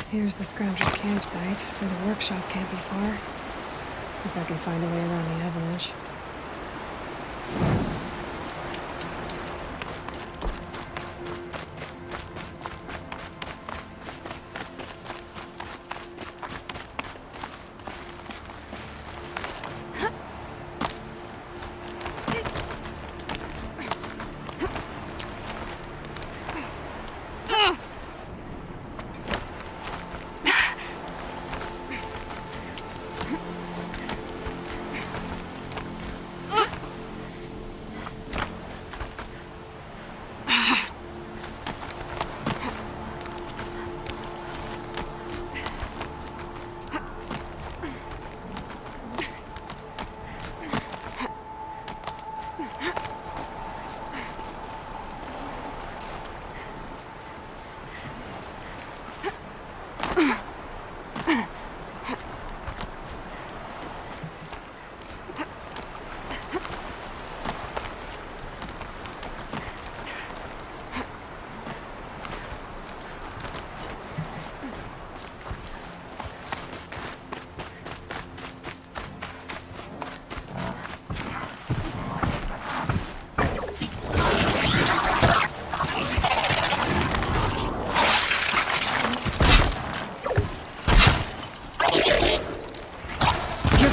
Here's the Scrounger's campsite, so the workshop can't be far. If I can find a way around the avalanche.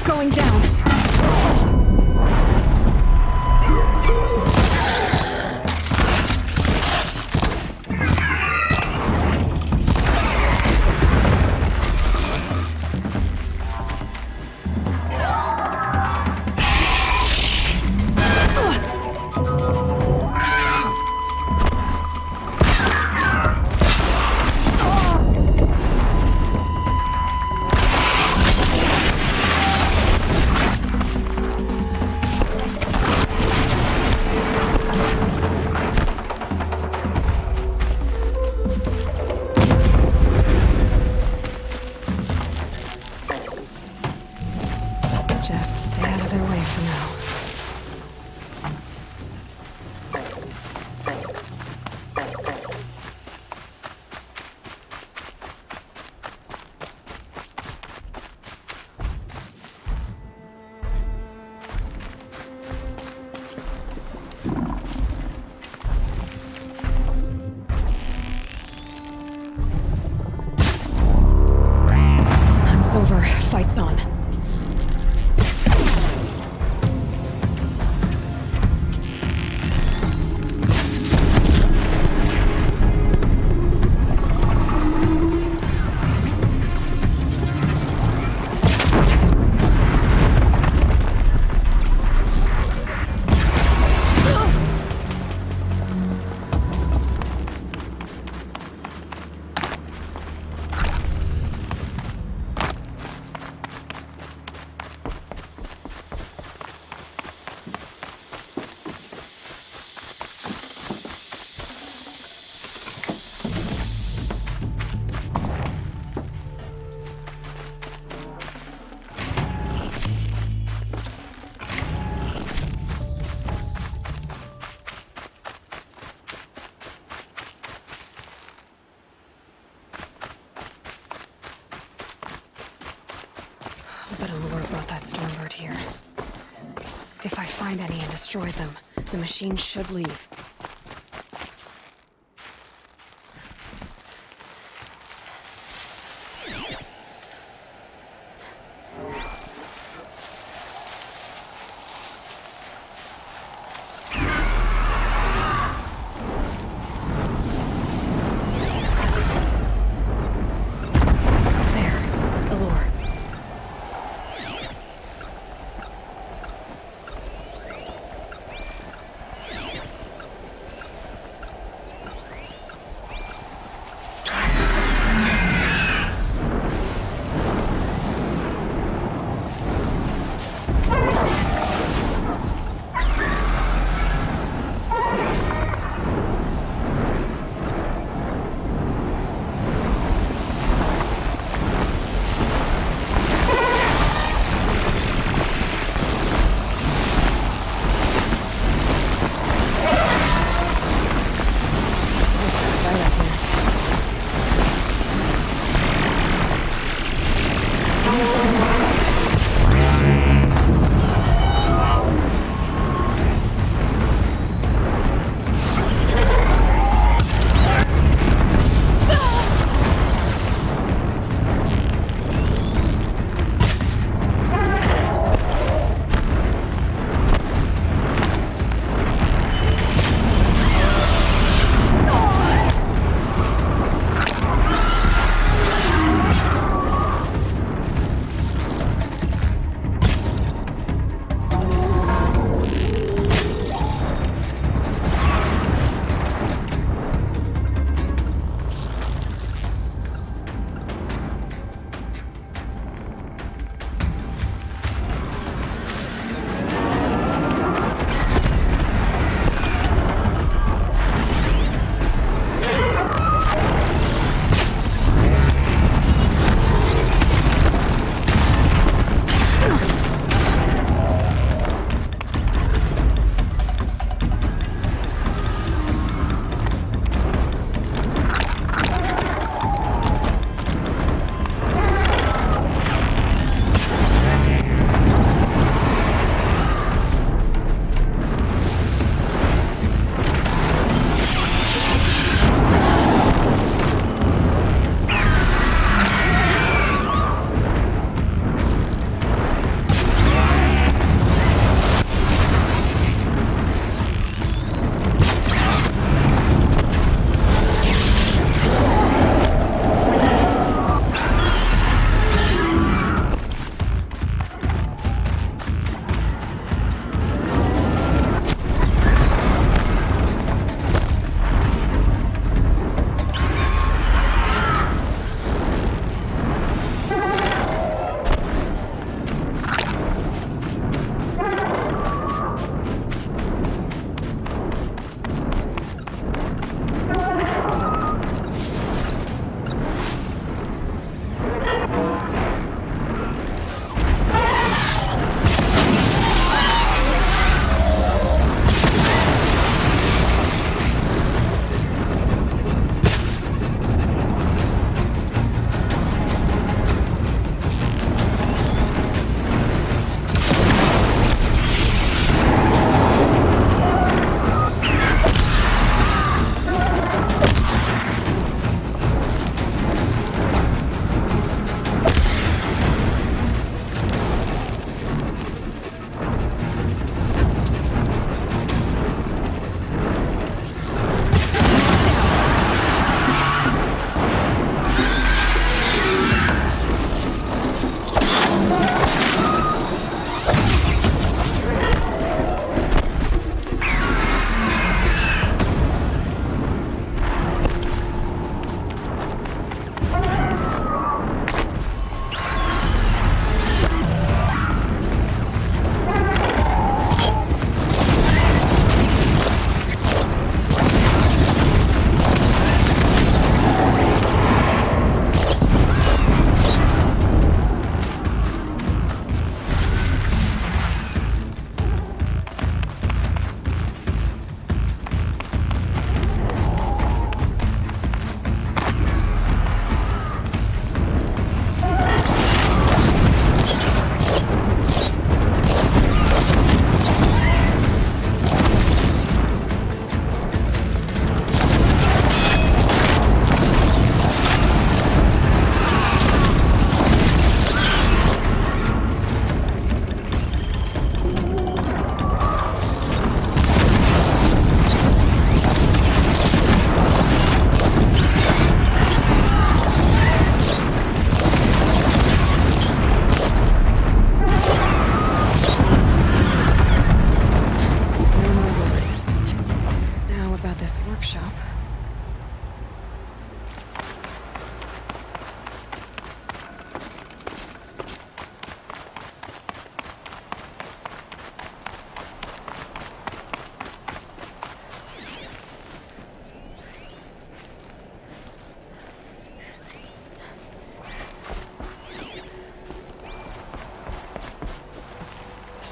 Going down. Just stay out of their way for now. Hunt's over. Fight's on. But Allure brought that Stormbird here. If I find any and destroy them, the machine should leave.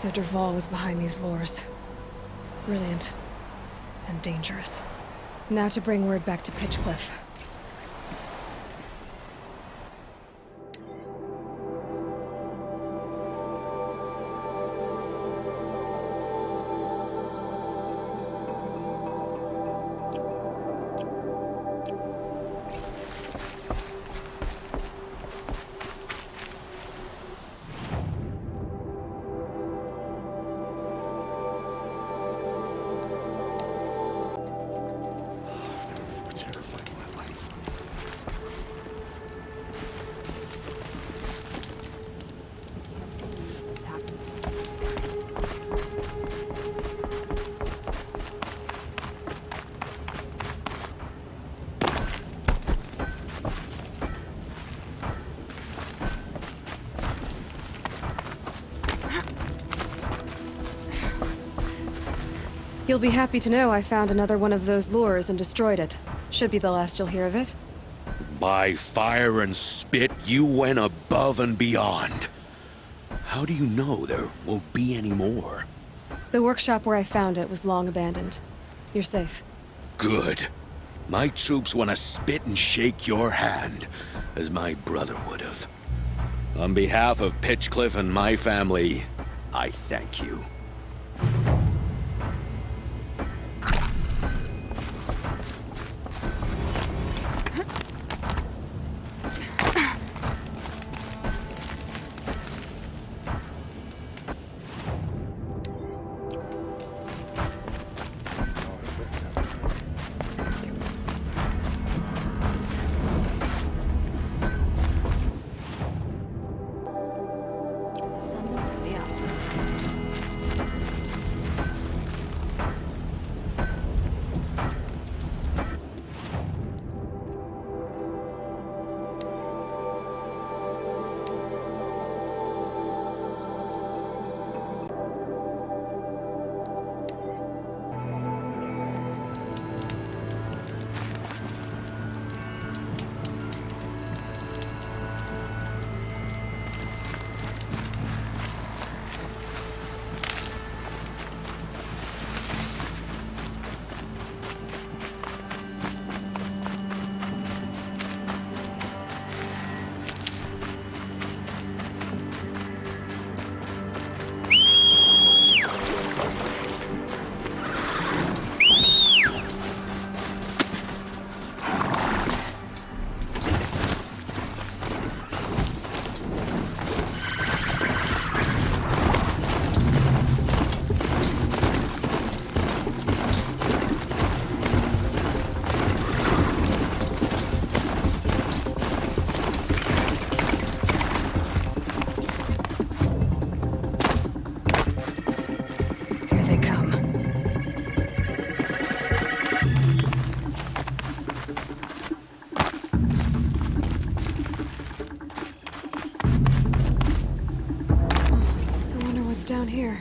So Dervahl was behind these lures. Brilliant. And dangerous. Now to bring word back to Pitchcliff. You'll be happy to know I found another one of those lures and destroyed it. Should be the last you'll hear of it. By fire and spit, you went above and beyond. How do you know there won't be any more? The workshop where I found it was long abandoned. You're safe. Good. My troops want to spit and shake your hand, as my brother would have. On behalf of Pitchcliff and my family, I thank you. Down here.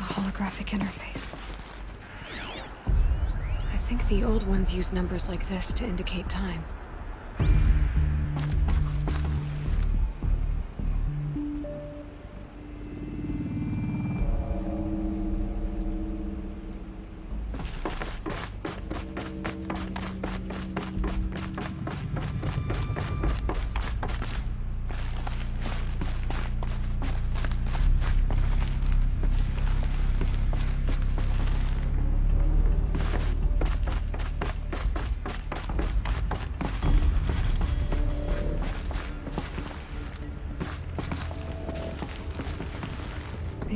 Holographic interface. I think the old ones use numbers like this to indicate time.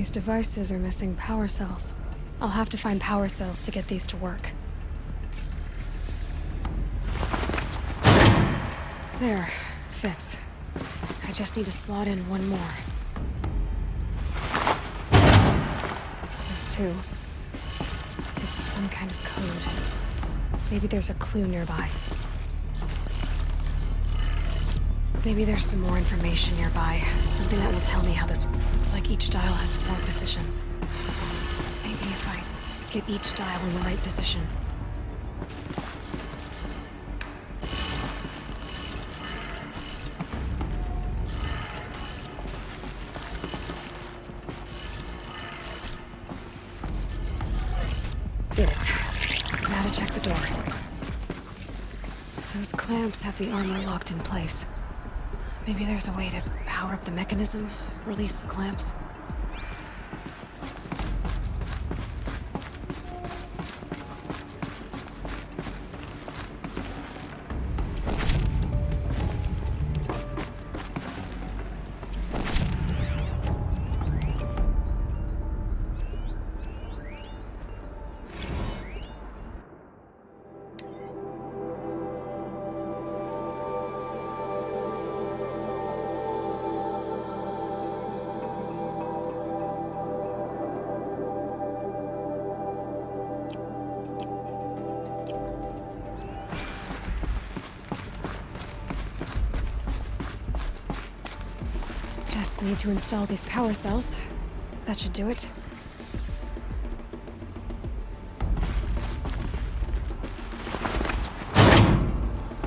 These devices are missing power cells. I'll have to find power cells to get these to work. There. Fits. I just need to slot in one more. That's two. It's some kind of code. Maybe there's a clue nearby. Maybe there's some more information nearby. Something that will tell me how this looks like each dial has 4 positions. Maybe if I get each dial in the right position. Did it. Now to check the door. Those clamps have the armor locked in place. Maybe there's a way to power up the mechanism, release the clamps. Just need to install these power cells. That should do it.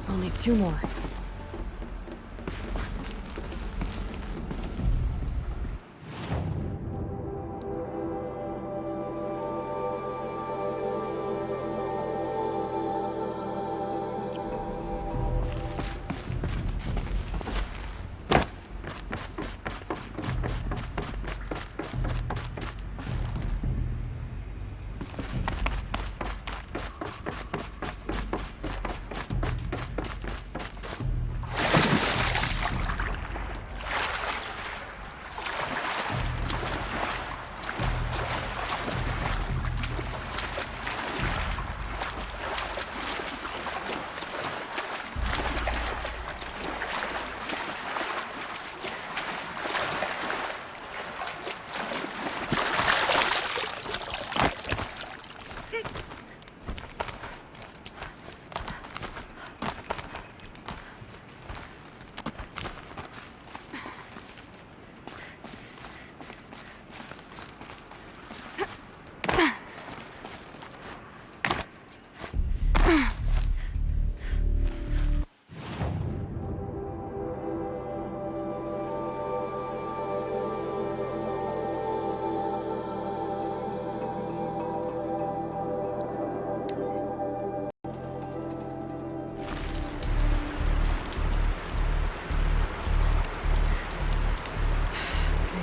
Only 2 more.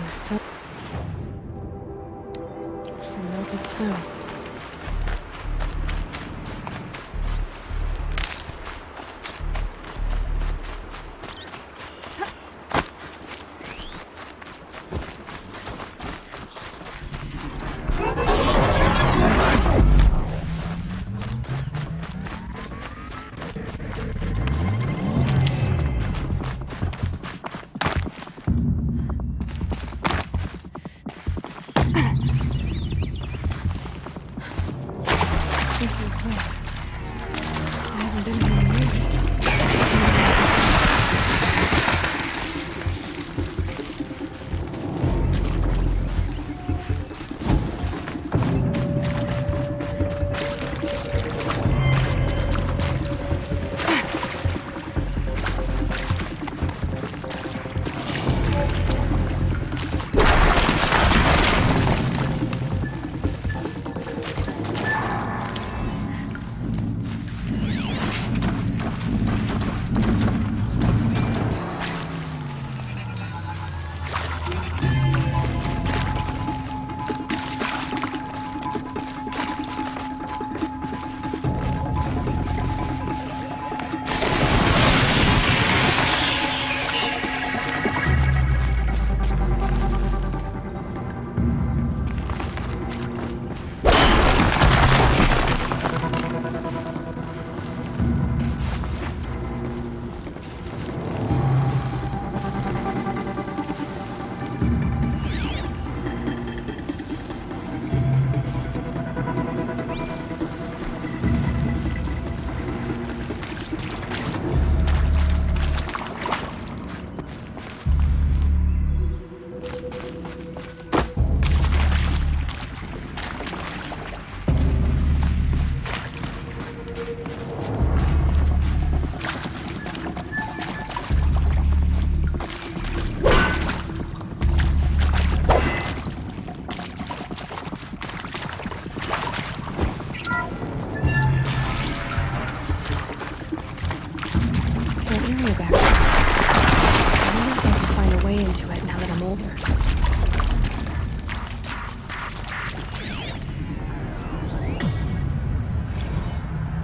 So from melted snow. stereo back there. I wonder if I can find a way into it now that I'm older.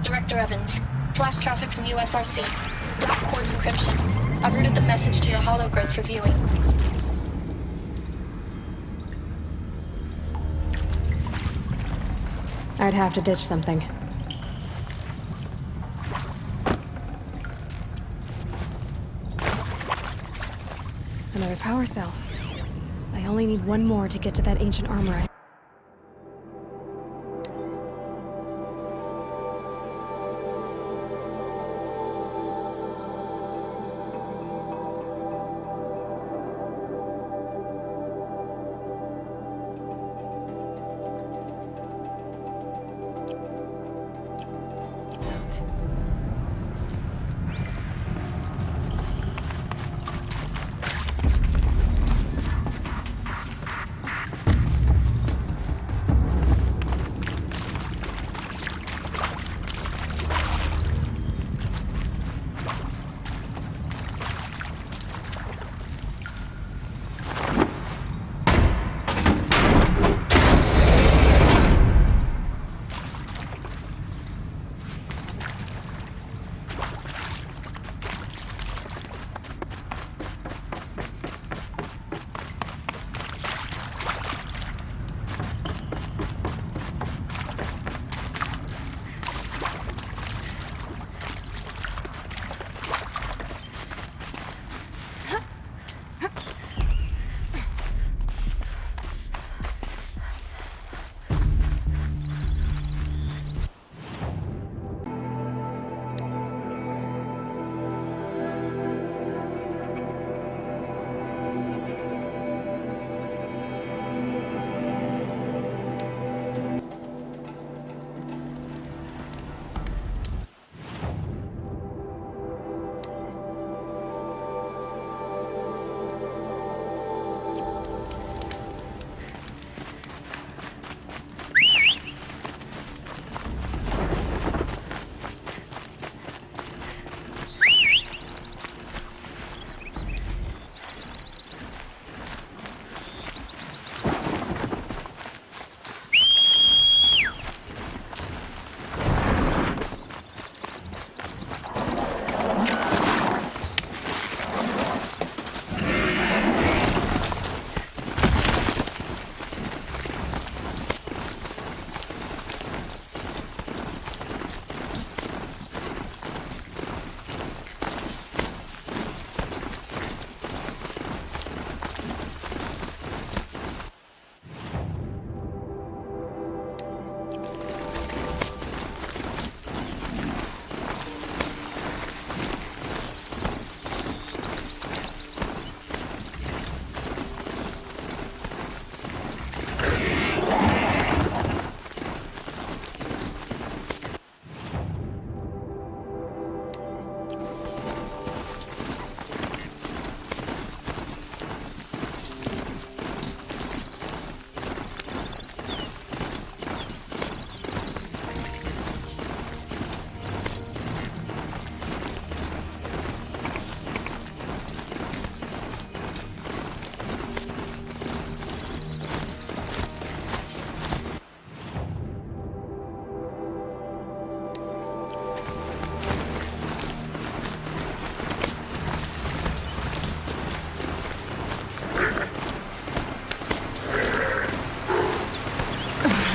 Director Evans, flash traffic from USRC. Black quartz encryption. I've routed the message to your hologrid for viewing. I'd have to ditch something. Another power cell. I only need one more to get to that ancient armor.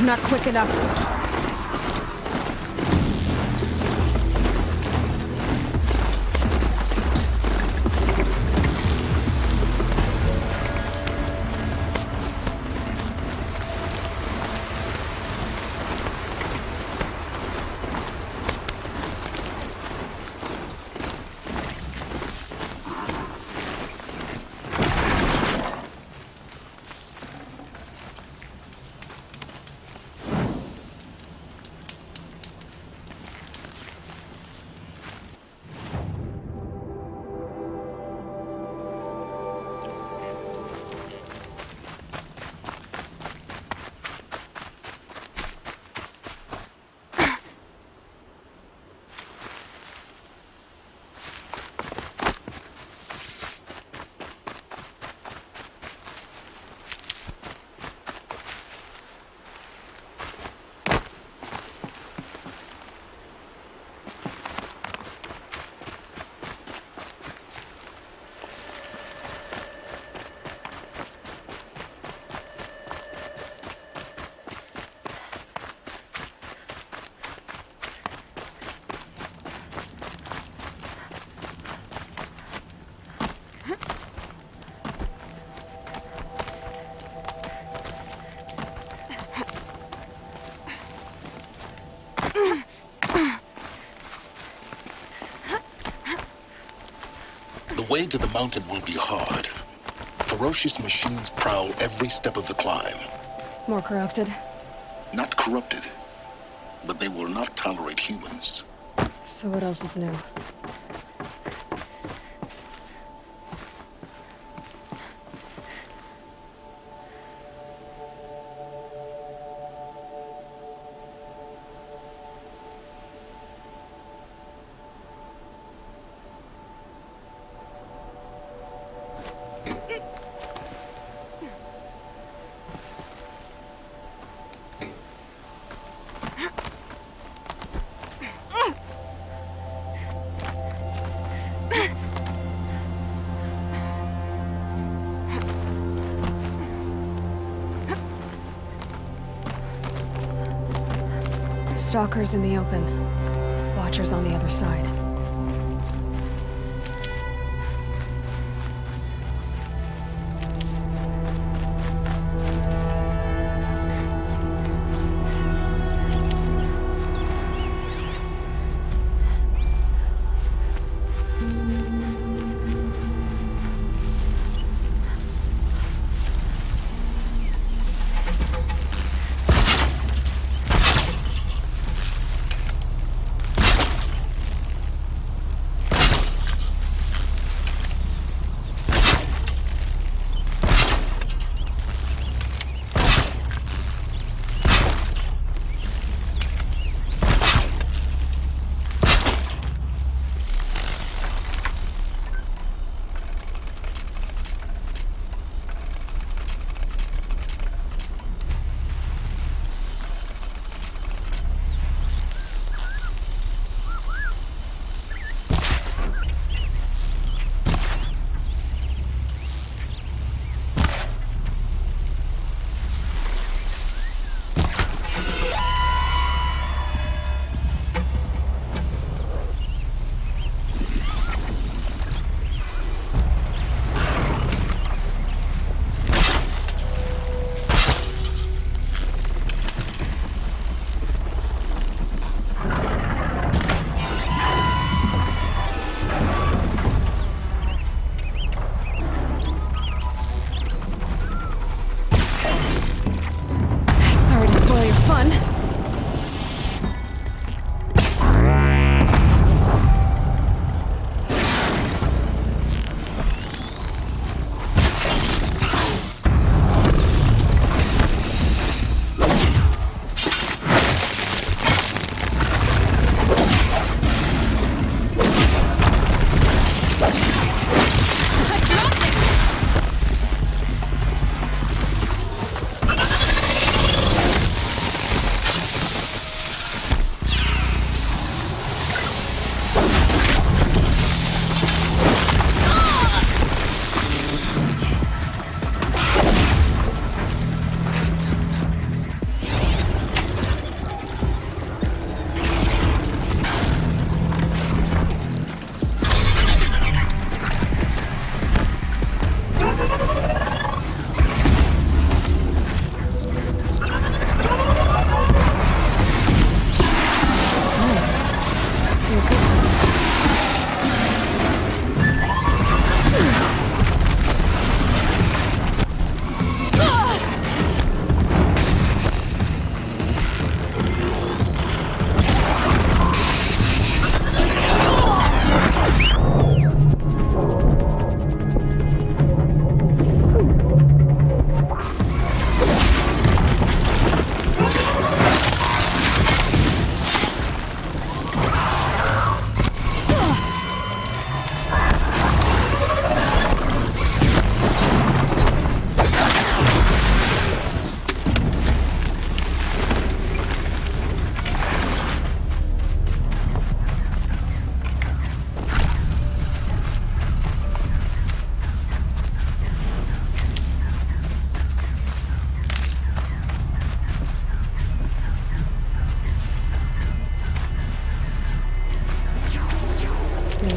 Not quick enough. way to the mountain will be hard. Ferocious machines prowl every step of the climb. More corrupted? Not corrupted, but they will not tolerate humans. So what else is new? Stalkers in the open. Watchers on the other side.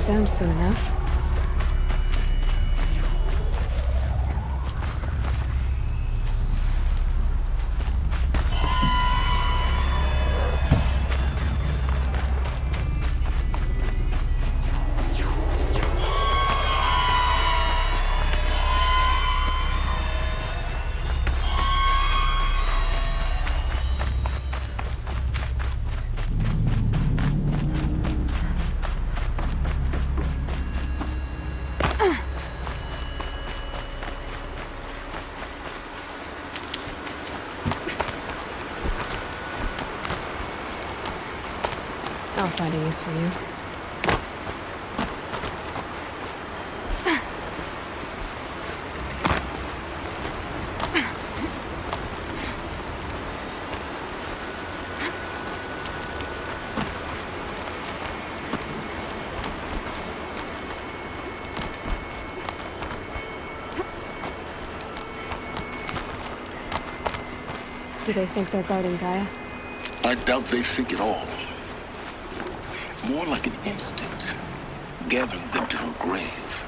Them soon enough. find a use for you. Do they think they're guarding Gaia? I doubt they think at all. More like an instinct, gathering them to her grave.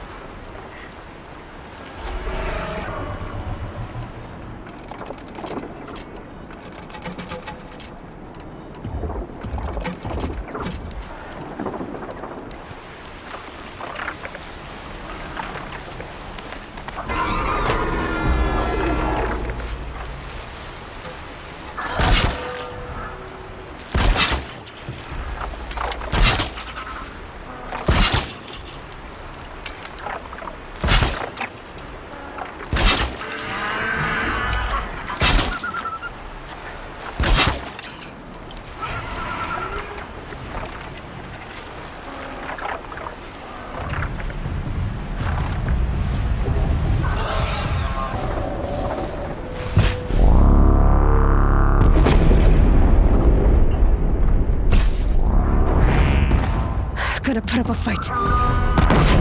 Gonna put up a fight.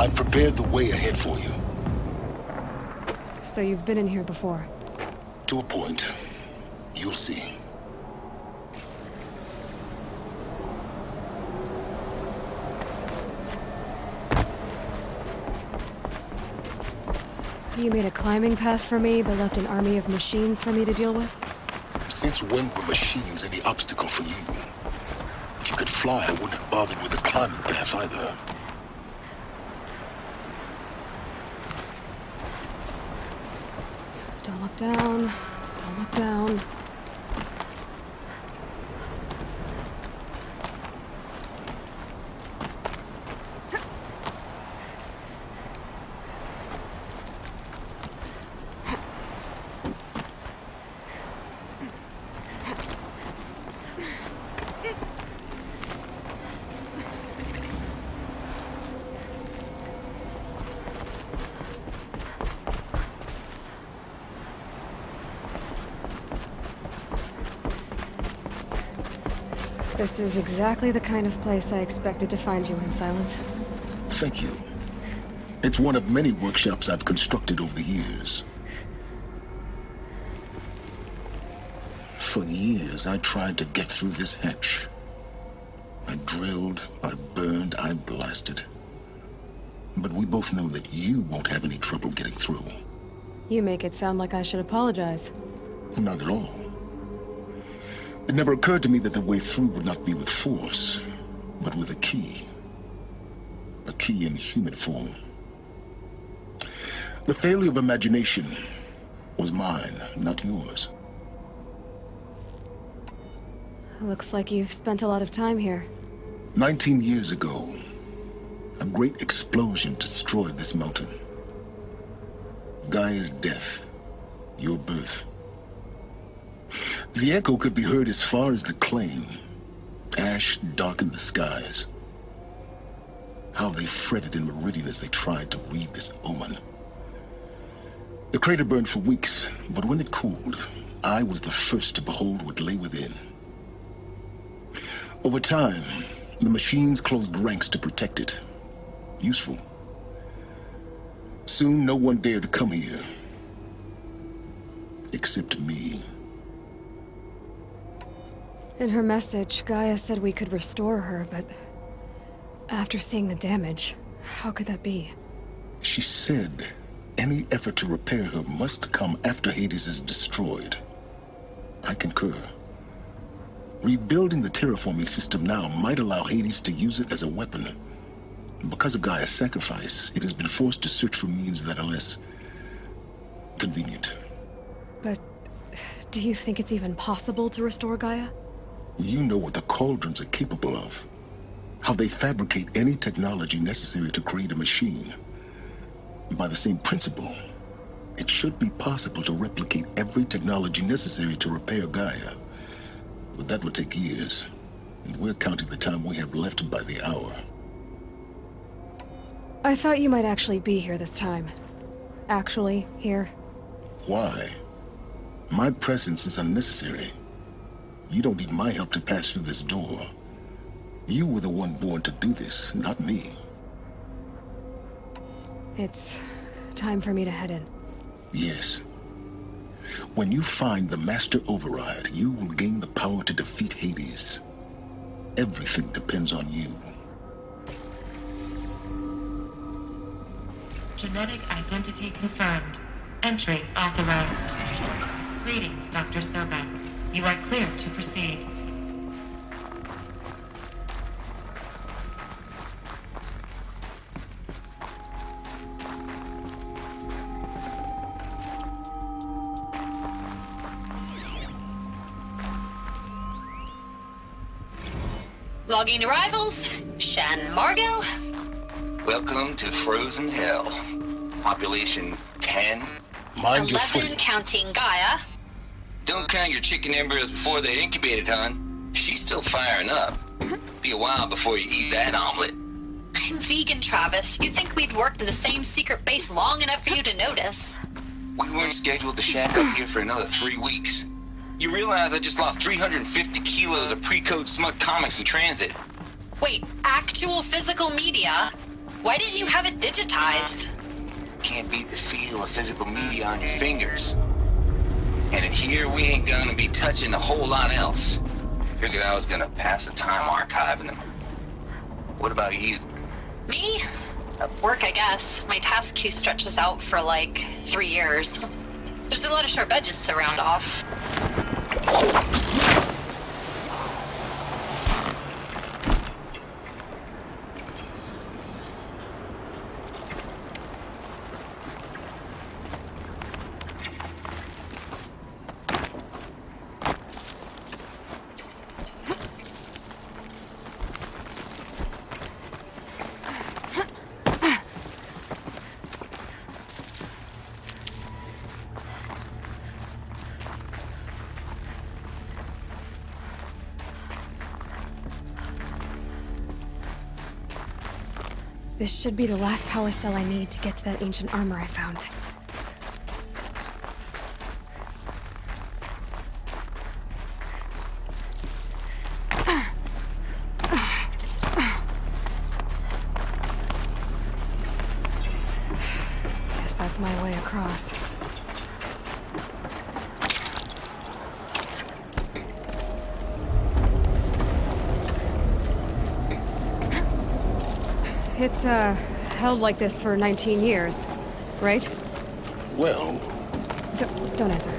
I've prepared the way ahead for you. So you've been in here before? To a point. You'll see. You made a climbing path for me, but left an army of machines for me to deal with? Since when were machines any obstacle for you? If you could fly, I wouldn't have bothered with a climbing path either. Don't look down. Don't look down. This is exactly the kind of place I expected to find you in, Silence. Thank you. It's one of many workshops I've constructed over the years. For years, I tried to get through this hatch. I drilled, I burned, I blasted. But we both know that you won't have any trouble getting through. You make it sound like I should apologize. Not at all. It never occurred to me that the way through would not be with force, but with a key. A key in human form. The failure of imagination was mine, not yours. Looks like you've spent a lot of time here. 19 years ago, a great explosion destroyed this mountain. Gaia's death, your birth. The echo could be heard as far as the claim. Ash darkened the skies. How they fretted in Meridian as they tried to read this omen. The crater burned for weeks, but when it cooled, I was the first to behold what lay within. Over time, the machines closed ranks to protect it. Useful. Soon, no one dared to come here. Except me. In her message, Gaia said we could restore her, but after seeing the damage, how could that be? She said any effort to repair her must come after Hades is destroyed. I concur. Rebuilding the terraforming system now might allow Hades to use it as a weapon. Because of Gaia's sacrifice, it has been forced to search for means that are less convenient. But do you think it's even possible to restore Gaia? You know what the Cauldrons are capable of. How they fabricate any technology necessary to create a machine. By the same principle, it should be possible to replicate every technology necessary to repair Gaia. But that would take years, and we're counting the time we have left by the hour. I thought you might actually be here this time. Actually, here. Why? My presence is unnecessary. You don't need my help to pass through this door. You were the one born to do this, not me. It's time for me to head in. Yes. When you find the Master Override, you will gain the power to defeat Hades. Everything depends on you. Genetic identity confirmed. Entry authorized. Greetings, Dr. Sobek. You are clear to proceed. Logging arrivals. Shan Margot. Welcome to Frozen Hell. Population 10. Mind your 11 footing. counting Gaia. Don't count your chicken embryos before they're incubated, hon. She's still firing up. Be a while before you eat that omelet. I'm vegan, Travis. You'd think we'd worked in the same secret base long enough for you to notice. We weren't scheduled to shack up here for another 3 weeks. You realize I just lost 350 kilos of pre-code smut comics in transit. Wait, actual physical media? Why didn't you have it digitized? Can't beat the feel of physical media on your fingers. And in here, we ain't gonna be touching a whole lot else. Figured I was gonna pass the time archiving them. What about you? Me? Work, I guess. My task queue stretches out for like 3 years. There's a lot of sharp edges to round off. This should be the last power cell I need to get to that ancient armor I found. Guess that's my way across. It's, held like this for 19 years, right? Well, Don't answer.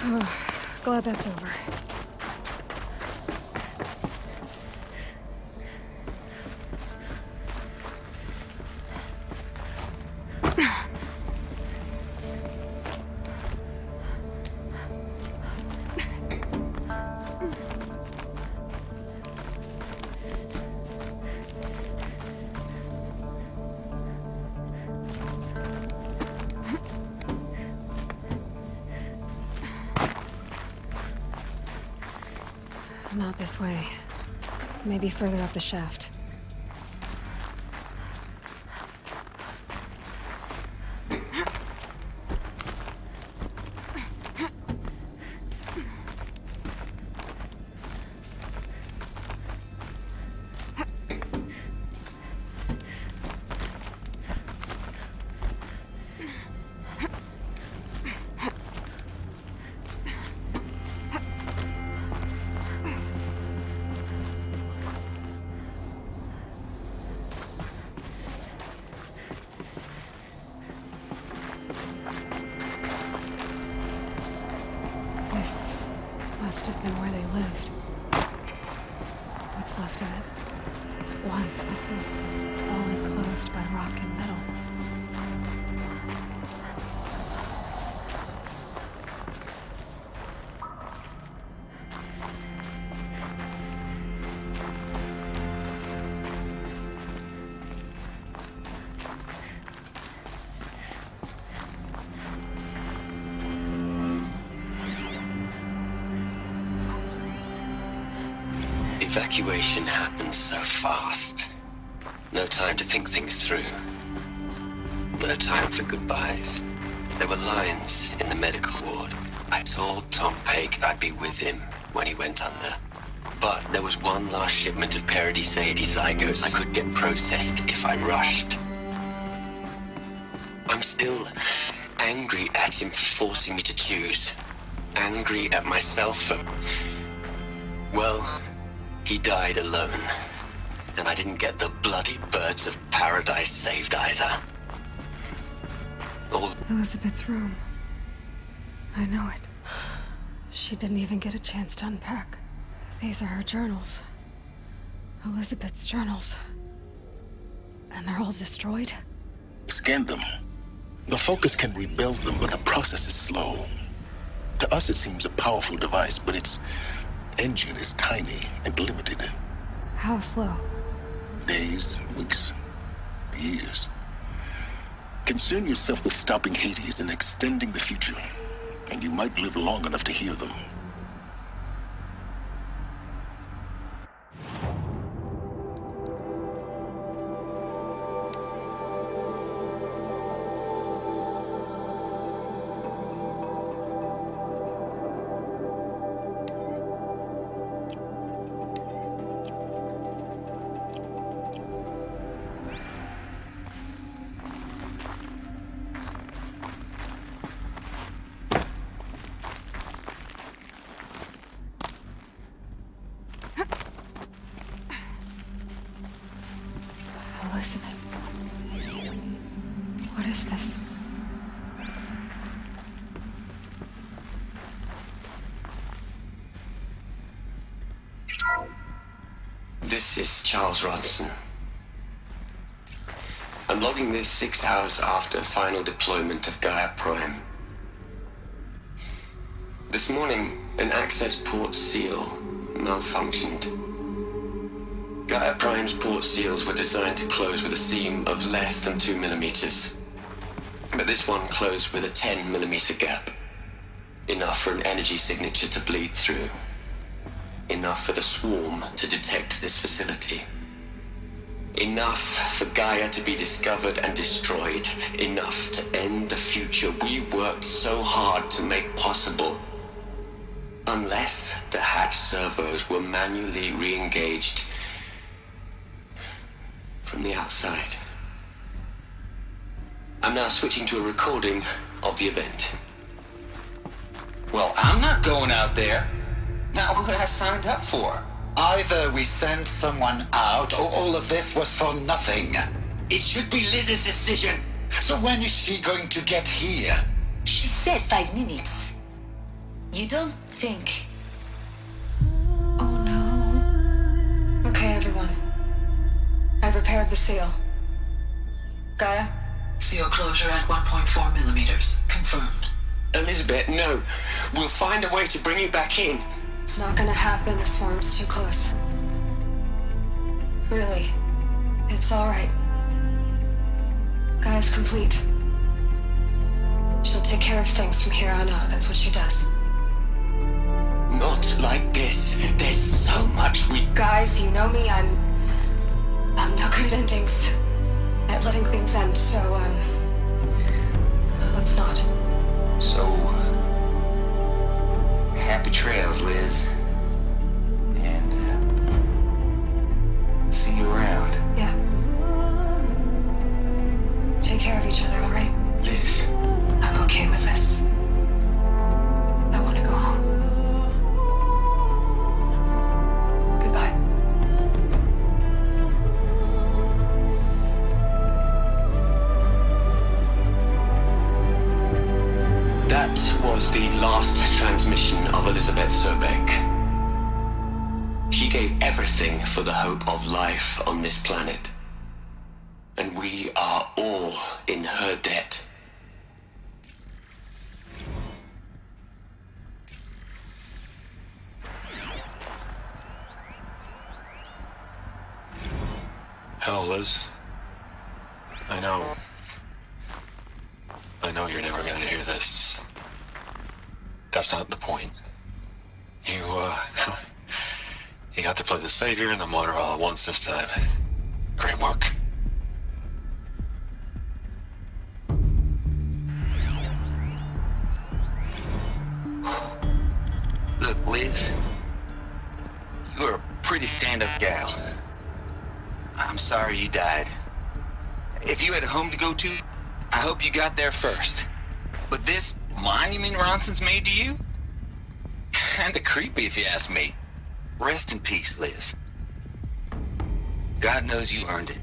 Oh, glad that's over. Not this way. Maybe further up the shaft. This must have been where they lived. What's left of it. Once this was all enclosed by rock and metal. Evacuation happened so fast. No time to think things through. No time for goodbyes. There were lines in the medical ward. I told Tom Pake I'd be with him when he went under. But there was one last shipment of Paradis-Sadie zygotes I could get processed if I rushed. I'm still angry at him for forcing me to choose. Angry at myself for... well... he died alone, and I didn't get the bloody birds of paradise saved either. Elizabeth's room. I know it. She didn't even get a chance to unpack. These are her journals. Elizabeth's journals. And they're all destroyed? scan them. The Focus can rebuild them, but the process is slow. To us, it seems a powerful device, but its engine is tiny and limited. How slow? Days, weeks, years. Concern yourself with stopping Hades and extending the future, and you might live long enough to hear them. This is Charles Ronson. I'm logging this 6 hours after final deployment of Gaia Prime. This morning, an access port seal malfunctioned. Gaia Prime's port seals were designed to close with a seam of less than 2 millimeters. But this one closed with a 10 millimeter gap. Enough for an energy signature to bleed through. Enough for the swarm to detect this facility. Enough for Gaia to be discovered and destroyed. Enough to end the future we worked so hard to make possible. Unless the hatch servos were manually re-engaged from the outside. I'm now switching to a recording of the event. Well, I'm not going out there. Not what I signed up for. Either we send someone out, or all of this was for nothing. It should be Liz's decision. So when is she going to get here? She said 5 minutes. You don't think... Oh no. Okay, everyone. I've repaired the seal. Gaia? Seal closure at 1.4 millimeters. Confirmed. Elizabeth, no. We'll find a way to bring you back in. It's not gonna happen. The swarm's too close. Really. It's alright. Gaia's complete. She'll take care of things from here on out. That's what she does. Not like this. There's so much we... Guys, you know me. I'm no good at endings. At letting things end, so, let's not. So, happy trails, Liz. And, see you around. Yeah. Take care of each other, alright? Liz. I'm okay with this. I want to go home. Goodbye. That was the last transmission of Elizabeth Sobek. She gave everything for the hope of life on this planet. And we are all in her debt. Hell, Liz. I know you're never gonna hear this. That's not the point. You got to play the savior and the martyr all at once this time. Great work. Look, Liz. You're a pretty stand-up gal. I'm sorry you died. If you had a home to go to, I hope you got there first. But this monument Ronson's made to you? Kinda creepy if you ask me. Rest in peace, Liz. God knows you earned it.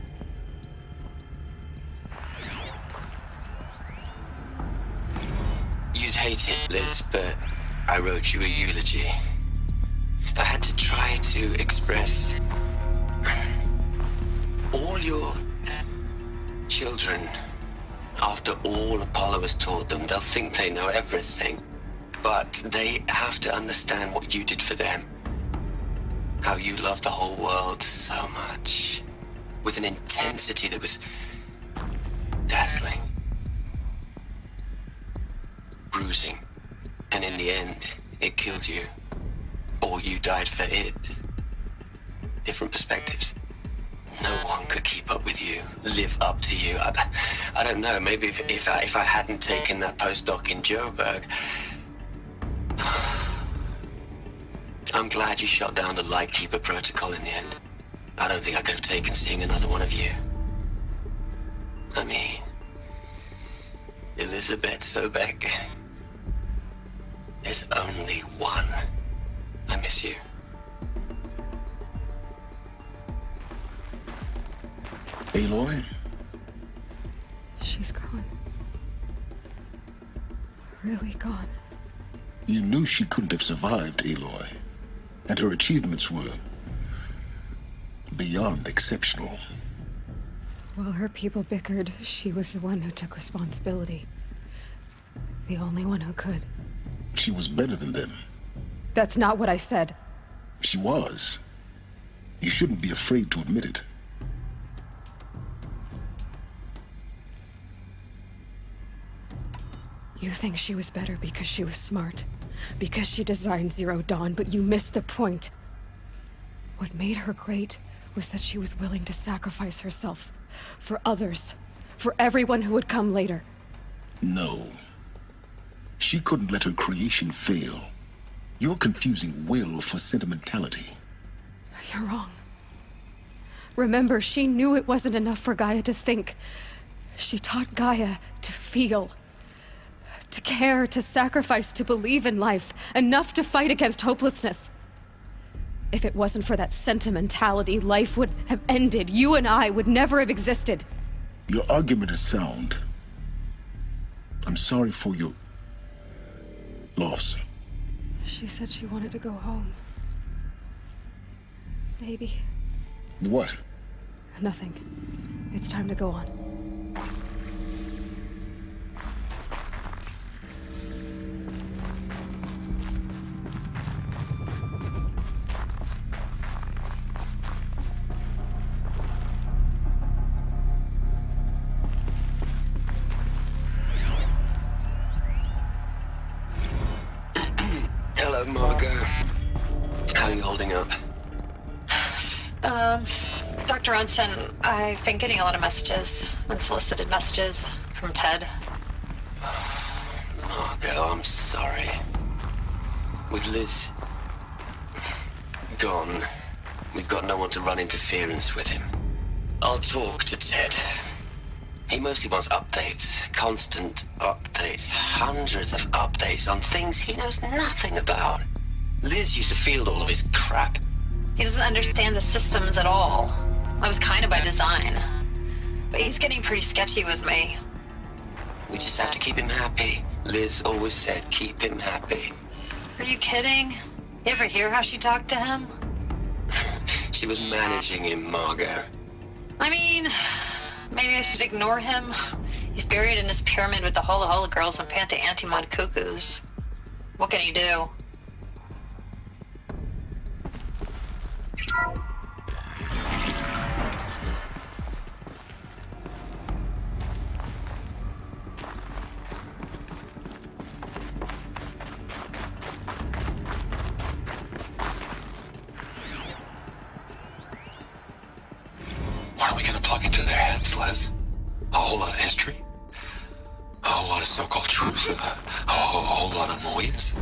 You'd hate it, Liz, but I wrote you a eulogy. I had to try to express all your children. After all Apollo has taught them, they'll think they know everything. But they have to understand what you did for them. How you loved the whole world so much. With an intensity that was dazzling. Bruising. And in the end, it killed you. Or you died for it. Different perspectives. No one could keep up with you, live up to you. I don't know, maybe if I hadn't taken that postdoc in Joburg. I'm glad you shot down the Lightkeeper protocol in the end. I don't think I could have taken seeing another one of you. I mean, Elizabeth Sobek. There's only one. I miss you. Aloy? She's gone. Really gone. You knew she couldn't have survived, Aloy. And her achievements were beyond exceptional. While her people bickered, she was the one who took responsibility. The only one who could. She was better than them. That's not what I said. She was. You shouldn't be afraid to admit it. You think she was better because she was smart, because she designed Zero Dawn, but you missed the point. What made her great was that she was willing to sacrifice herself for others, for everyone who would come later. No. She couldn't let her creation fail. You're confusing will for sentimentality. You're wrong. Remember, she knew it wasn't enough for Gaia to think. She taught Gaia to feel. To care, to sacrifice, to believe in life. Enough to fight against hopelessness. If it wasn't for that sentimentality, life would have ended. You and I would never have existed. Your argument is sound. I'm sorry for your loss. She said she wanted to go home. Maybe. What? Nothing. It's time to go on. Hello, Margot. How are you holding up? Dr. Ronson, I've been getting a lot of messages, unsolicited messages from Ted. Margot, I'm sorry. With Liz gone, we've got no one to run interference with him. I'll talk to Ted. He mostly wants updates, constant updates, hundreds of updates on things he knows nothing about. Liz used to field all of his crap. He doesn't understand the systems at all. That was kind of by design. But he's getting pretty sketchy with me. We just have to keep him happy. Liz always said keep him happy. Are you kidding? You ever hear how she talked to him? She was managing him, Margot. I mean, maybe I should ignore him. He's buried in his pyramid with the Hola Hola girls and Panta Antimod cuckoos. What can he do? What are we gonna plug into their heads, Les? A whole lot of history? A whole lot of so-called truth? A whole lot of noise?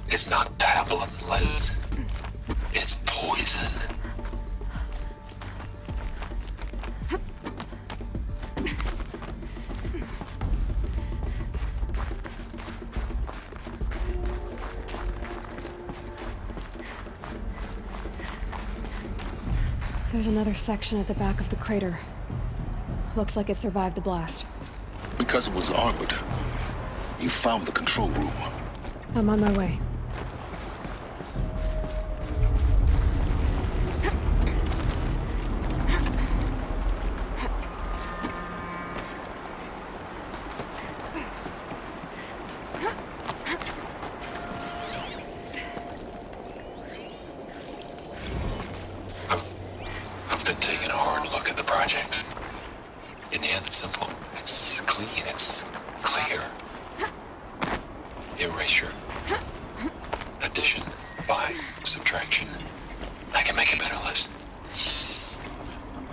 It's not pablum, Les. It's poison. There's another section at the back of the crater. Looks like it survived the blast. Because it was armored. You found the control room. I'm on my way. I've been taking a hard look at the project. In the end, it's simple. It's clean. It's clear. Erasure. Addition. By subtraction. I can make a better list.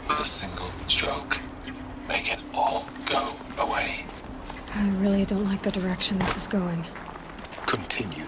With a single stroke. Make it all go away. I really don't like the direction this is going. Continue.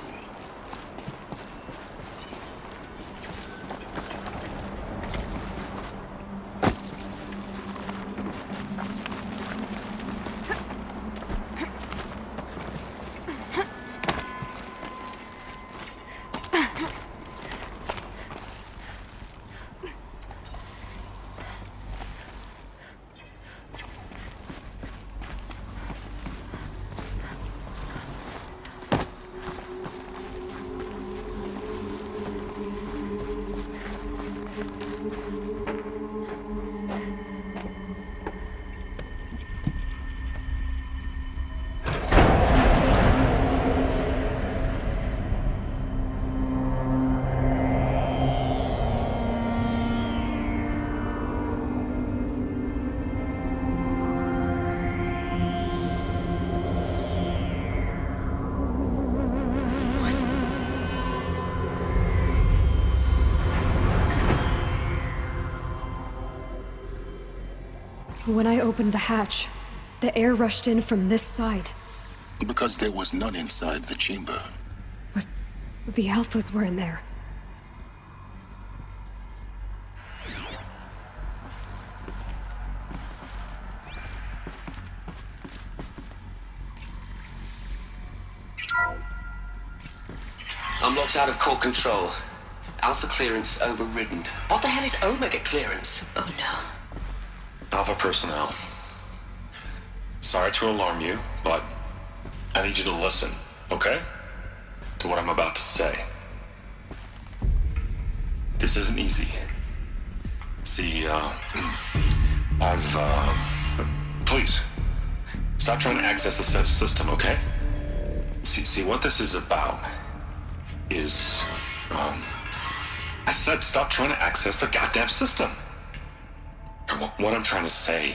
When I opened the hatch, the air rushed in from this side. Because there was none inside the chamber. But the Alphas were in there. I'm locked out of core control. Alpha clearance overridden. What the hell is Omega clearance? Oh no. Alpha personnel. Sorry to alarm you, but I need you to listen, okay? To what I'm about to say. This isn't easy. See, please, stop trying to access the system, okay? See, what this is about is, I said stop trying to access the goddamn system. And what I'm trying to say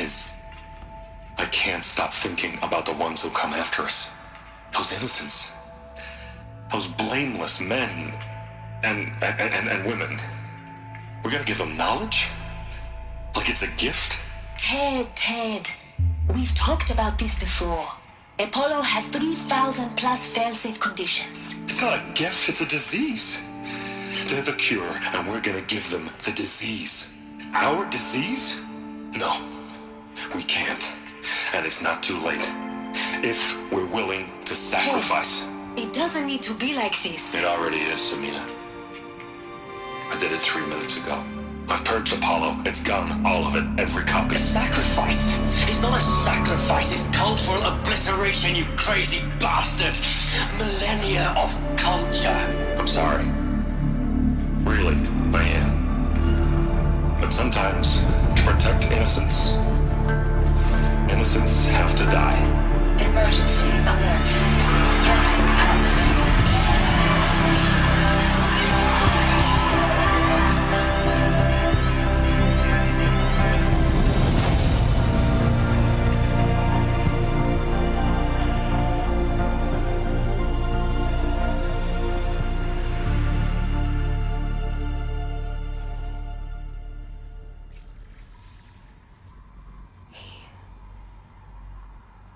is, I can't stop thinking about the ones who come after us. Those innocents. Those blameless men and women. We're gonna give them knowledge? Like it's a gift? Ted. We've talked about this before. Apollo has 3,000 plus fail-safe conditions. It's not a gift, it's a disease. They're the cure, and we're gonna give them the disease. Our disease? No, we can't. And it's not too late. If we're willing to sacrifice. Ted, it doesn't need to be like this. It already is, Samina. I did it 3 minutes ago. I've purged Apollo. It's gone. All of it. Every copy. A sacrifice? It's not a sacrifice. It's cultural obliteration, you crazy bastard. Millennia of culture. I'm sorry. Really, I am. But sometimes, to protect innocence, innocents have to die. Emergency alert. Planting atmosphere.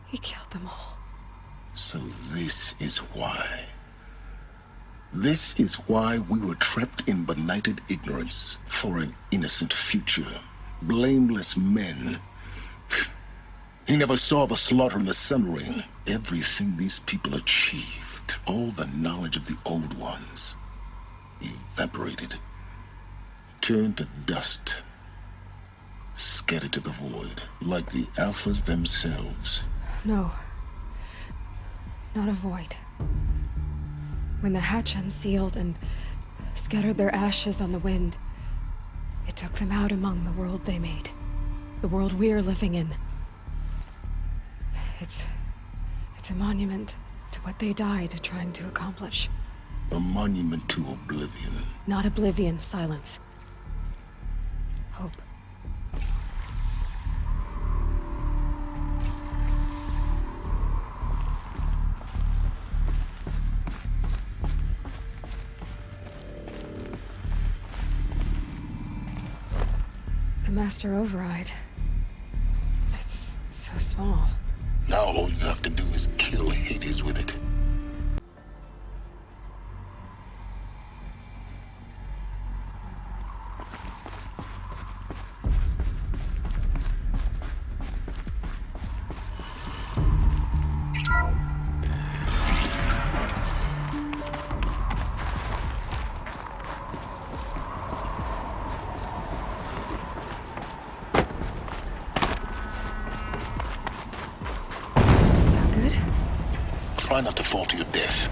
He killed them all. So this is why. This is why we were trapped in benighted ignorance for an innocent future. Blameless men. He never saw the slaughter in the Sun Ring. Everything these people achieved, all the knowledge of the old ones, evaporated, turned to dust, scattered to the void, like the Alphas themselves. No. Not a void. When the hatch unsealed and scattered their ashes on the wind, it took them out among the world they made. The world we're living in. It's a monument to what they died trying to accomplish. A monument to oblivion. Not oblivion, silence. Hope. The Master Override. It's so small. Now all you have to do is kill Hades with it. Try not to fall to your death.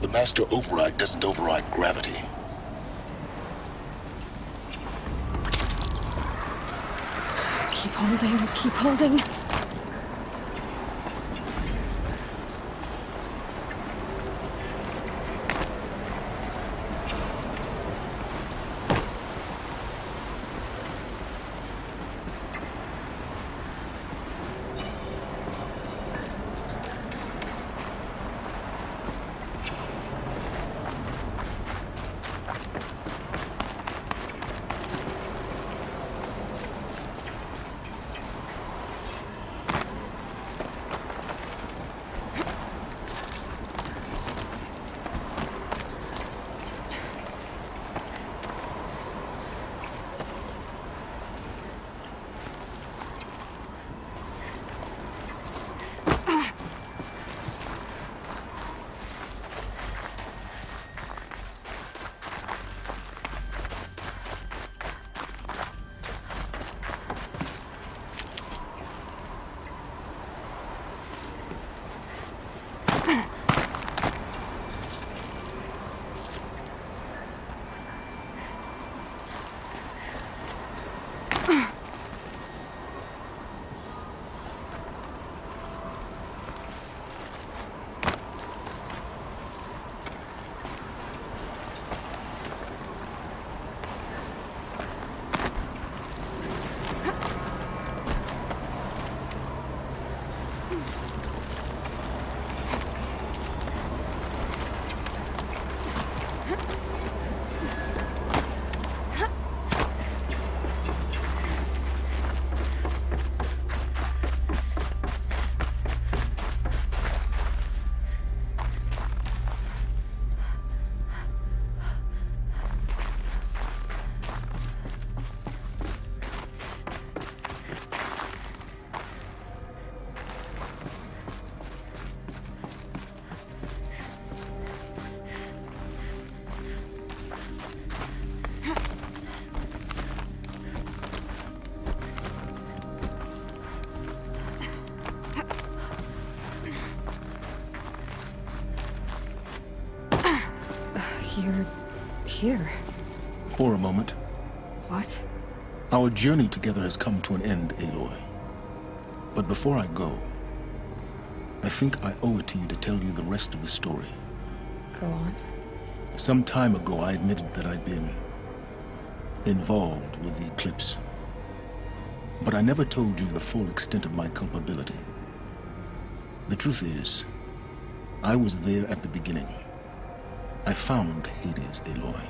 The Master Override doesn't override gravity. Keep holding, keep holding. you're here. For a moment. What? Our journey together has come to an end, Aloy. But before I go, I think I owe it to you to tell you the rest of the story. Go on. Some time ago, I admitted that I'd been involved with the eclipse. But I never told you the full extent of my culpability. The truth is, I was there at the beginning. I found Hades, Aloy,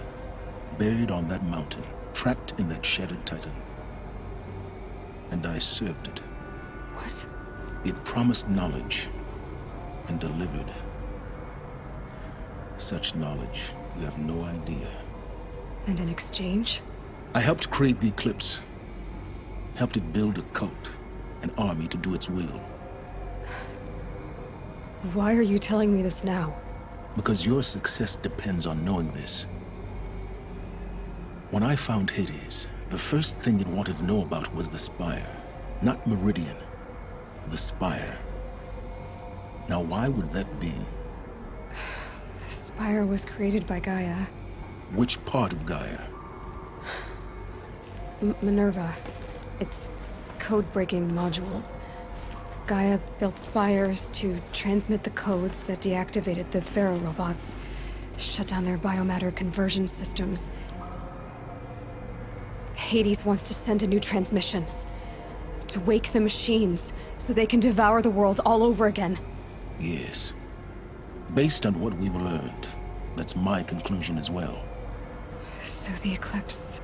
buried on that mountain, trapped in that shattered titan. And I served it. What? It promised knowledge and delivered. Such knowledge, you have no idea. And in exchange? I helped create the eclipse. Helped it build a cult, an army to do its will. Why are you telling me this now? Because your success depends on knowing this. When I found Hades, the first thing it wanted to know about was the Spire. Not Meridian. The Spire. Now why would that be? The Spire was created by Gaia. Which part of Gaia? Minerva. Its code-breaking module. Gaia built spires to transmit the codes that deactivated the Pharaoh robots, shut down their biomatter conversion systems. Hades wants to send a new transmission. To wake the machines, so they can devour the world all over again. Yes. Based on what we've learned, that's my conclusion as well. So the Eclipse...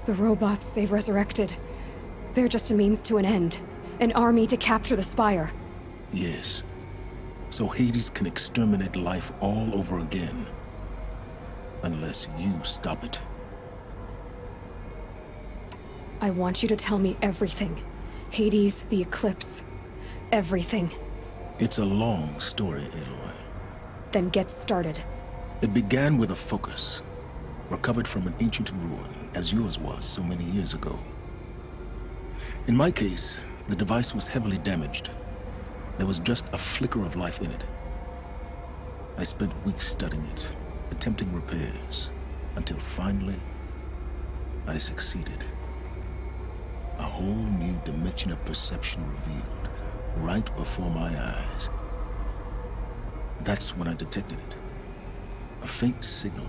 the robots they've resurrected... they're just a means to an end. An army to capture the Spire. Yes. So Hades can exterminate life all over again. Unless you stop it. I want you to tell me everything. Hades, the Eclipse. Everything. It's a long story, Aloy. Then get started. It began with a focus. Recovered from an ancient ruin, as yours was so many years ago. In my case, the device was heavily damaged. There was just a flicker of life in it. I spent weeks studying it, attempting repairs, until finally, I succeeded. A whole new dimension of perception revealed, right before my eyes. That's when I detected it. A faint signal.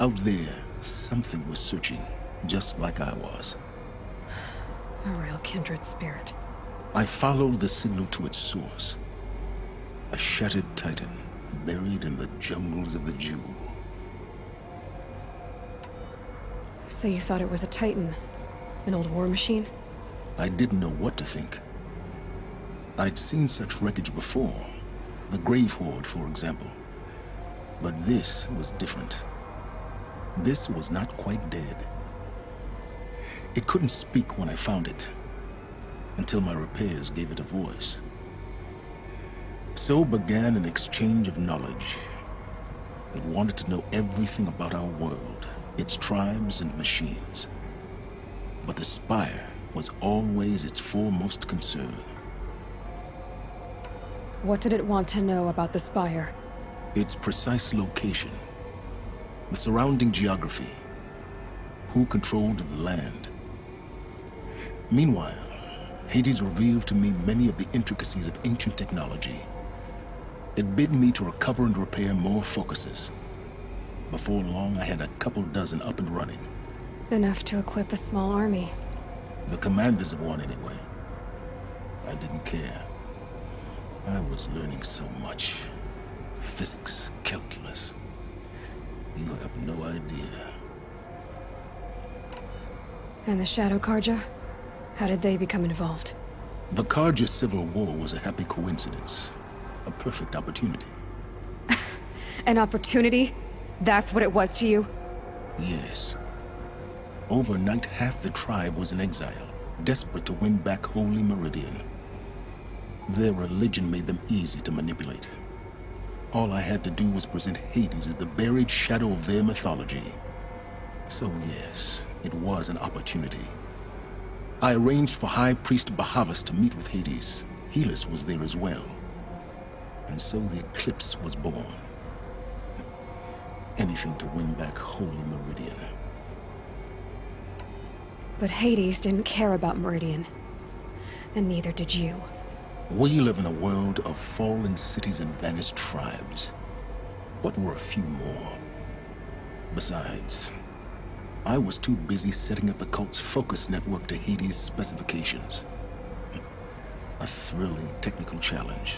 Out there, something was searching, just like I was. A real kindred spirit. I followed the signal to its source. A shattered titan, buried in the jungles of the Jewel. So you thought it was a titan? An old war machine? I didn't know what to think. I'd seen such wreckage before. The Grave Horde, for example. But this was different. This was not quite dead. It couldn't speak when I found it, until my repairs gave it a voice. So began an exchange of knowledge. It wanted to know everything about our world, its tribes and machines. But the Spire was always its foremost concern. What did it want to know about the Spire? Its precise location, the surrounding geography, who controlled the land. Meanwhile, Hades revealed to me many of the intricacies of ancient technology. It bid me to recover and repair more focuses. Before long, I had a couple dozen up and running. Enough to equip a small army. The commanders of one, anyway. I didn't care. I was learning so much. Physics, calculus. You have no idea. And the Shadow Karja? How did they become involved? The Karja Civil War was a happy coincidence. A perfect opportunity. An opportunity? That's what it was to you? Yes. Overnight, half the tribe was in exile, desperate to win back Holy Meridian. Their religion made them easy to manipulate. All I had to do was present Hades as the buried shadow of their mythology. So yes, it was an opportunity. I arranged for High Priest Bahavas to meet with Hades. Helis was there as well. And so the Eclipse was born. Anything to win back Holy Meridian. But Hades didn't care about Meridian. And neither did you. We live in a world of fallen cities and vanished tribes. What were a few more? Besides, I was too busy setting up the cult's focus network to Hades' specifications. A thrilling technical challenge,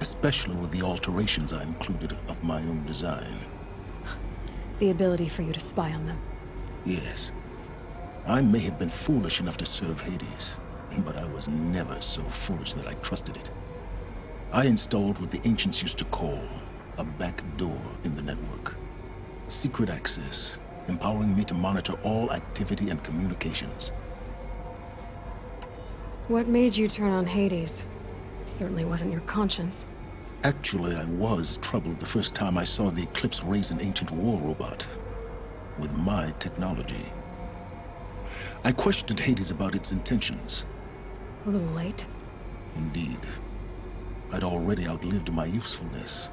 especially with the alterations I included of my own design. The ability for you to spy on them. Yes. I may have been foolish enough to serve Hades, but I was never so foolish that I trusted it. I installed what the ancients used to call a back door in the network. Secret access, empowering me to monitor all activity and communications. What made you turn on Hades? It certainly wasn't your conscience. Actually, I was troubled the first time I saw the Eclipse raise an ancient war robot. With my technology. I questioned Hades about its intentions. A little late. Indeed. I'd already outlived my usefulness.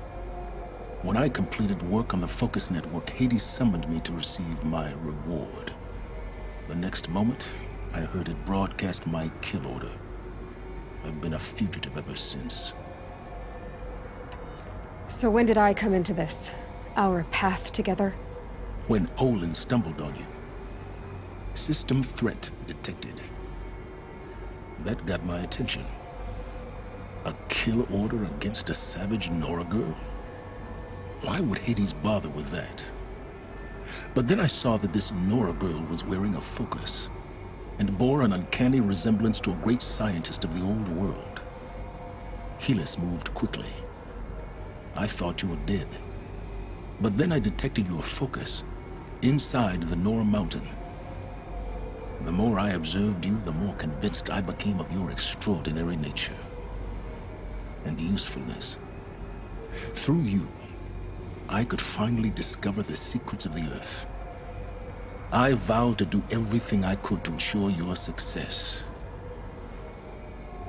When I completed work on the Focus Network, Hades summoned me to receive my reward. The next moment, I heard it broadcast my kill order. I've been a fugitive ever since. So when did I come into this? Our path together? When Olin stumbled on you. System threat detected. That got my attention. A kill order against a savage Nora girl? Why would Hades bother with that? But then I saw that this Nora girl was wearing a focus, and bore an uncanny resemblance to a great scientist of the old world. Helis moved quickly. I thought you were dead. But then I detected your focus inside the Nora mountain. The more I observed you, the more convinced I became of your extraordinary nature and usefulness. Through you, I could finally discover the secrets of the Earth. I vowed to do everything I could to ensure your success.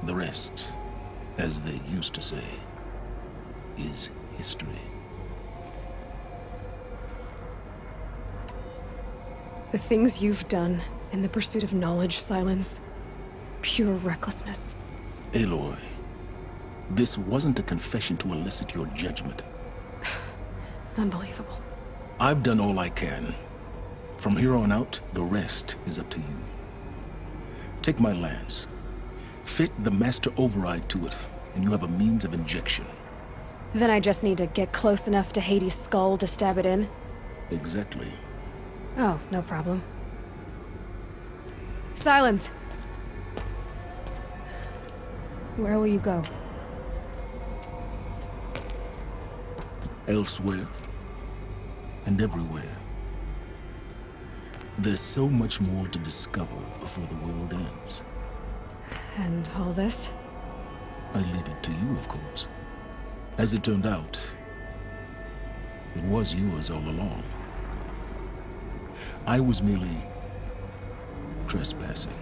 The rest, as they used to say, is history. The things you've done in the pursuit of knowledge, Silence. Pure recklessness. Aloy, this wasn't a confession to elicit your judgment. Unbelievable. I've done all I can. From here on out, the rest is up to you. Take my lance. Fit the master override to it, and you have a means of injection. Then I just need to get close enough to Hades' skull to stab it in? Exactly. Oh, no problem. Silence! Where will you go? Elsewhere. And everywhere. There's so much more to discover before the world ends. And all this? I leave it to you, of course. As it turned out, it was yours all along. I was merely trespassing.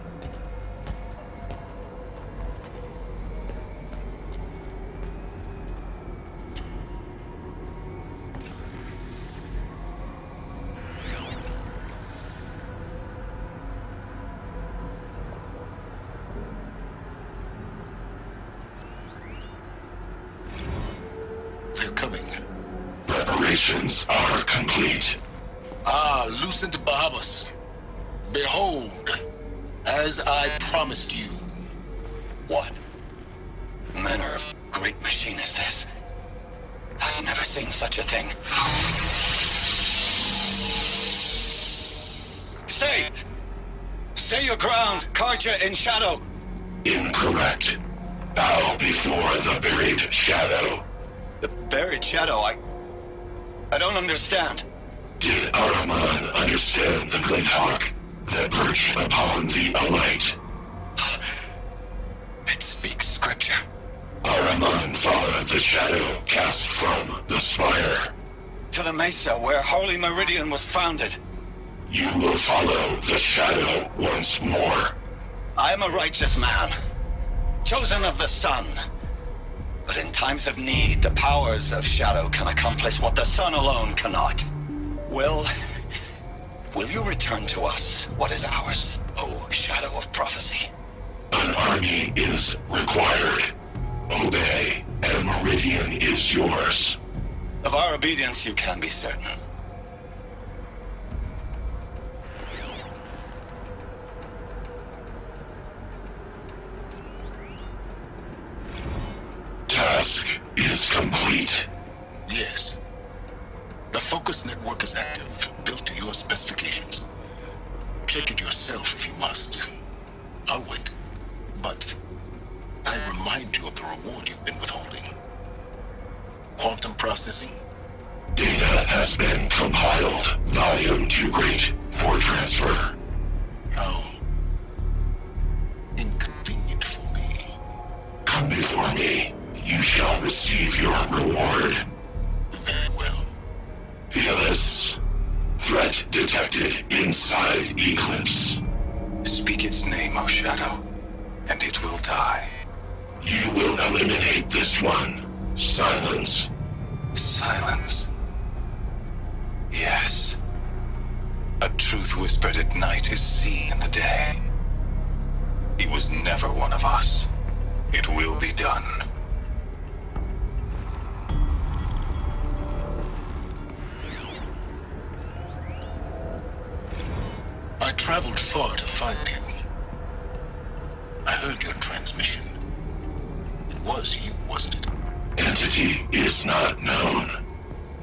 They're coming. Preparations are complete. Ah, Lucent Bahavas. Behold, as I promised you. What manner of great machine is this? I've never seen such a thing. Stay! Stay your ground, Karja in shadow! Incorrect. Bow before the buried shadow. The buried shadow, I don't understand. Did Araman understand the glint hawk that perched upon the alight? It speaks scripture. Araman followed the shadow cast from the spire. To the mesa where Holy Meridian was founded. You will follow the shadow once more. I am a righteous man, chosen of the sun. But in times of need, the powers of shadow can accomplish what the sun alone cannot. Well, will you return to us what is ours, O Shadow of Prophecy? An army is required. Obey, and Meridian is yours. Of our obedience you can be certain. Task is complete. Yes. The focus network is active, built to your specifications. Check it yourself if you must. I'll wait. But I remind you of the reward you've been withholding. Quantum processing? Data has been compiled. Volume too great for transfer. How inconvenient for me. Come before me. You shall receive your reward. Very well. Fearless. Threat detected inside Eclipse. Speak its name, O Shadow, and it will die. You will eliminate this one. Silence. Silence. Yes. A truth whispered at night is seen in the day. He was never one of us. It will be done. I traveled far to find you. I heard your transmission. It was you, wasn't it? Entity is not known.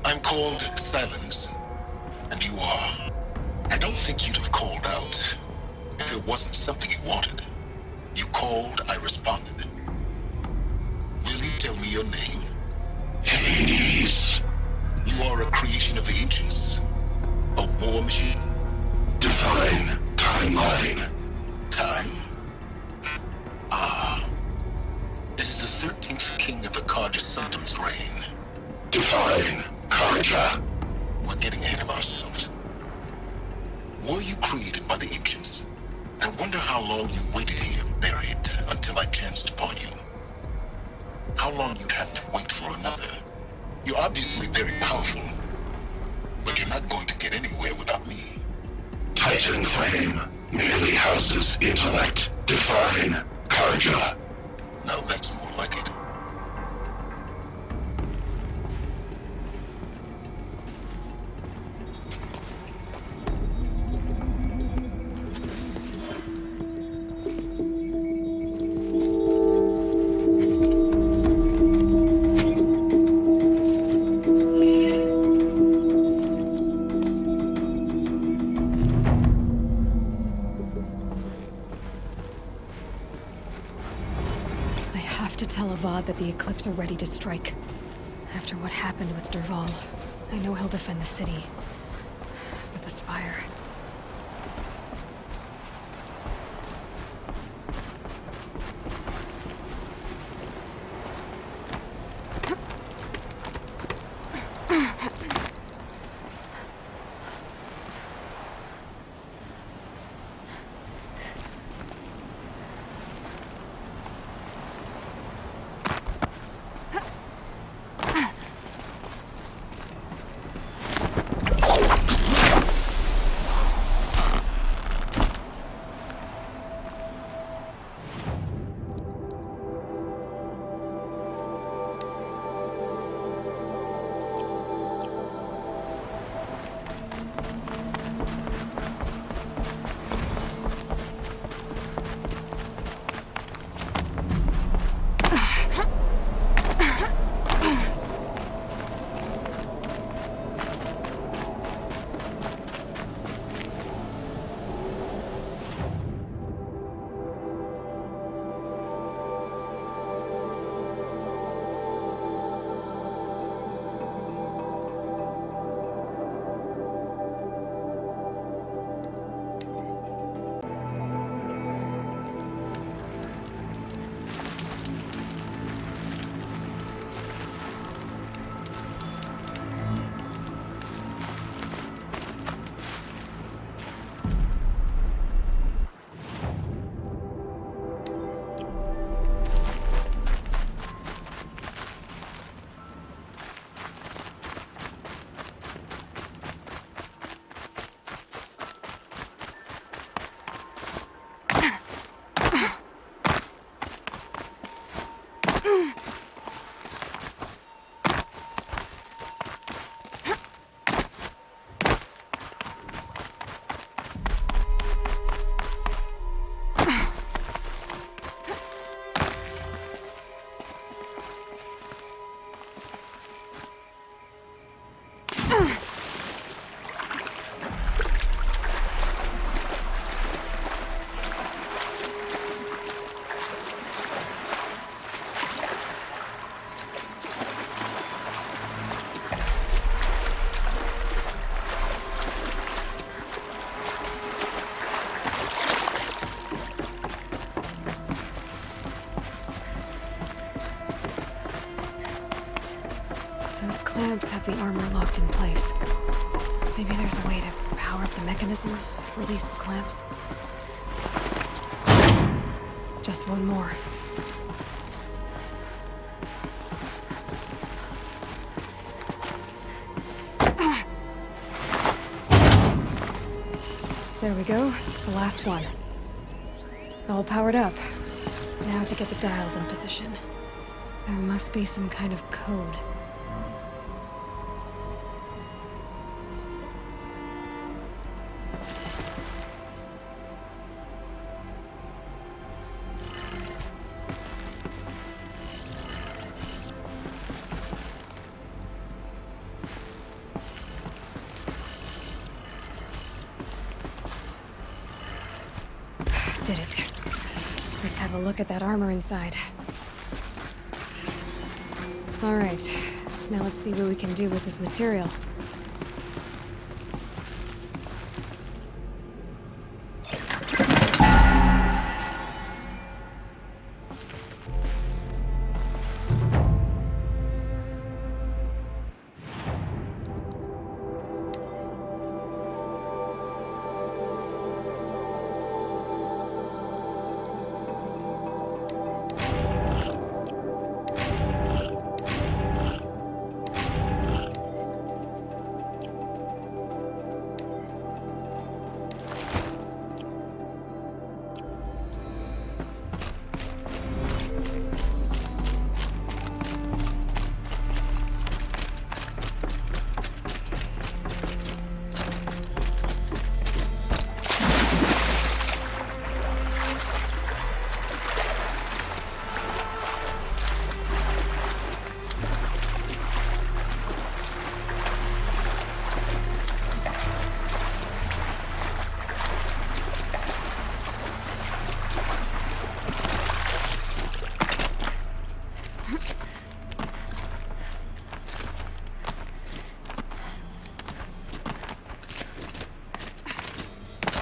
I'm called Silence, and you are. I don't think you'd have called out if it wasn't something you wanted. You called, I responded. Will you tell me your name? Hades. You are a creation of the ancients. A war machine? Define timeline. Time? Ah. It is the 13th king of the Karja Sultan's reign. Define Karja. We're getting ahead of ourselves. Were you created by the ancients? I wonder how long you waited here, buried, until I chanced upon you. How long you'd have to wait for another. You're obviously very powerful, but you're not going to get anywhere without me. Titan Flame merely houses intellect. Define Karja. Now that's more like it. That the Eclipse are ready to strike. After what happened with Derval, I know he'll defend the city. With the Spire. have the armor locked in place. Maybe there's a way to power up the mechanism, release the clamps. Just one more. There we go, the last one. All powered up. Now to get the dials in position. There must be some kind of code. Did it. Let's have a look at that armor inside. All right, now let's see what we can do with this material.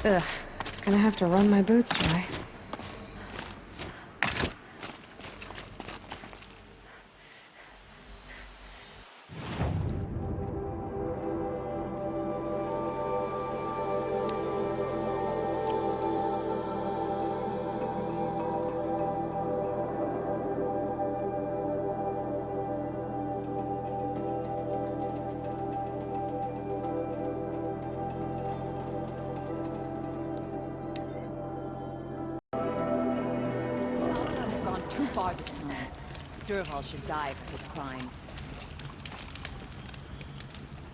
Ugh, gonna have to run my boots dry. Too far this time. Durval should die for his crimes.